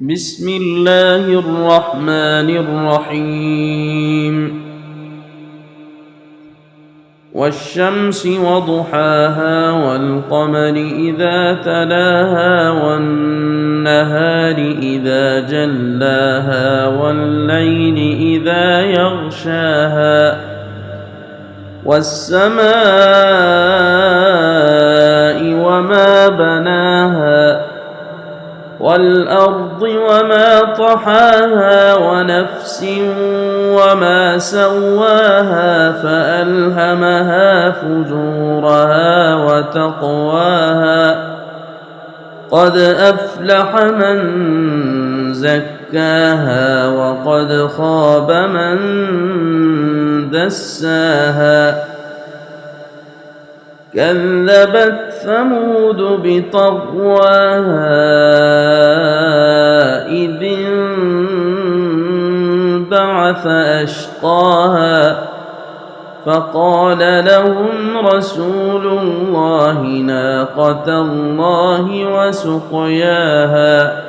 بسم الله الرحمن الرحيم والشمس وضحاها والقمر إذا تلاها والنهار إذا جلاها والليل إذا يغشاها والسماء وما بناها والأرض وما طحاها ونفس وما سواها فألهمها فجورها وتقواها قد أفلح من زكاها وقد خاب من دساها كذبت ثمود بطغواها إذ انبعث أشقاها فقال لهم رسول الله ناقة الله وسقياها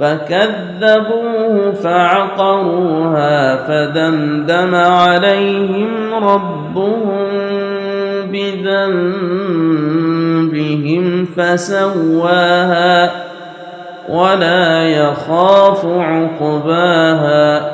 فكذبوه فعقروها فدمدم عليهم ربهم بذنبهم فسواها ولا يخاف عقباها